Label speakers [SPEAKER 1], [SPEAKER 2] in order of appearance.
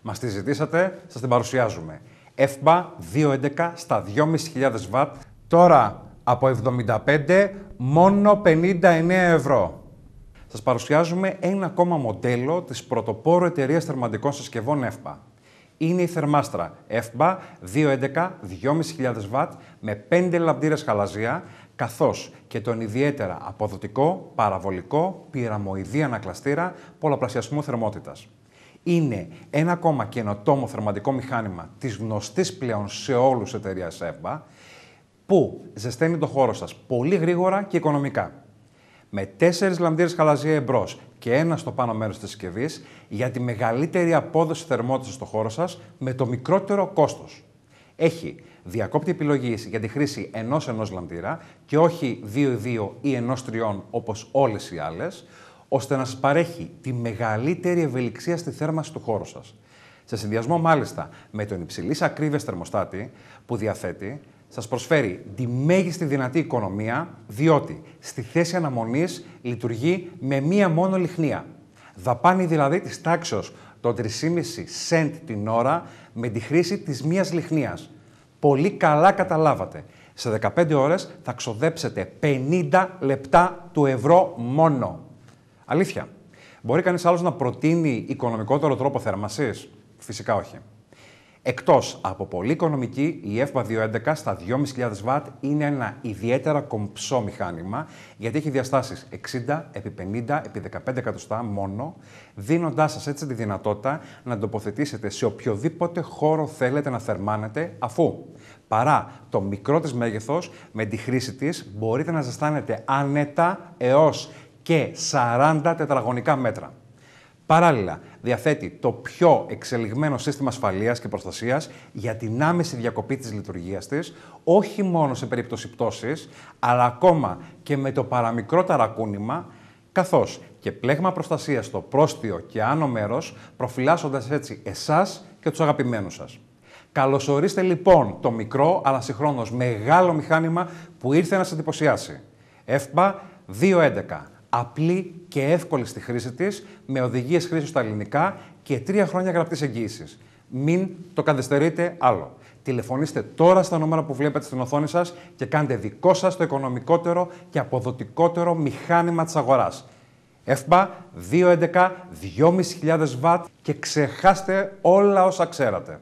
[SPEAKER 1] Μας τη ζητήσατε, σας την παρουσιάζουμε. FBA 211 στα 2.500 W, τώρα από 75 μόνο 59 ευρώ. Σας παρουσιάζουμε ένα ακόμα μοντέλο της πρωτοπόρου εταιρείας θερμαντικών συσκευών FBA. Είναι η θερμάστρα FBA 211 2.500 W με 5 λαμπτήρες χαλαζία, καθώς και τον ιδιαίτερα αποδοτικό, παραβολικό, πυραμοειδή ανακλαστήρα πολλαπλασιασμού θερμότητας. Είναι ένα ακόμα καινοτόμο θερμαντικό μηχάνημα της γνωστής πλέον σε όλους εταιρείας FBA, που ζεσταίνει το χώρο σας πολύ γρήγορα και οικονομικά. Με 4 λαμπτήρες χαλαζία εμπρός και ένα στο πάνω μέρος της συσκευής για τη μεγαλύτερη απόδοση θερμότητας στο χώρο σας με το μικρότερο κόστος. Έχει διακόπτη επιλογής για τη χρήση ενός λαμπτήρα και όχι 2-2 ή 1-3 όπως όλες οι άλλες, ώστε να σας παρέχει τη μεγαλύτερη ευελιξία στη θέρμανση του χώρου σας. Σε συνδυασμό μάλιστα με τον υψηλής ακρίβειας θερμοστάτη που διαθέτει, σας προσφέρει τη μέγιστη δυνατή οικονομία, διότι στη θέση αναμονής λειτουργεί με μία μόνο λιχνία. Δαπάνει δηλαδή της τάξεως των 3,5 cent την ώρα με τη χρήση της μίας λιχνίας. Πολύ καλά καταλάβατε. Σε 15 ώρες θα ξοδέψετε 50 λεπτά του ευρώ μόνο. Αλήθεια. Μπορεί κανείς άλλος να προτείνει οικονομικότερο τρόπο θέρμανσης? Φυσικά όχι. Εκτός από πολύ οικονομική, η FBA 211 στα 2.500 W είναι ένα ιδιαίτερα κομψό μηχάνημα, γιατί έχει διαστάσεις 60x50x15 εκατοστά μόνο, δίνοντάς σας έτσι τη δυνατότητα να τοποθετήσετε σε οποιοδήποτε χώρο θέλετε να θερμάνετε, αφού παρά το μικρό της μέγεθος, με τη χρήση της μπορείτε να ζεστάνετε άνετα έως και 40 τετραγωνικά μέτρα. Παράλληλα, διαθέτει το πιο εξελιγμένο σύστημα ασφαλείας και προστασίας για την άμεση διακοπή της λειτουργίας της, όχι μόνο σε περίπτωση πτώσης, αλλά ακόμα και με το παραμικρό ταρακούνημα, καθώς και πλέγμα προστασίας στο πρόστιο και άνω μέρος, προφυλάσσοντας έτσι εσάς και τους αγαπημένους σας. Καλωσορίστε λοιπόν το μικρό, αλλά συγχρόνως μεγάλο μηχάνημα που ήρθε να σας εντυπωσιάσει. FBA 211. Απλή και εύκολη στη χρήση της, με οδηγίες χρήσης στα ελληνικά και 3 χρόνια γραπτής εγγύησης. Μην το καθυστερείτε άλλο. Τηλεφωνήστε τώρα στα νούμερα που βλέπετε στην οθόνη σας και κάντε δικό σας το οικονομικότερο και αποδοτικότερο μηχάνημα της αγοράς. FBA 211 2.500 W και ξεχάστε όλα όσα ξέρατε.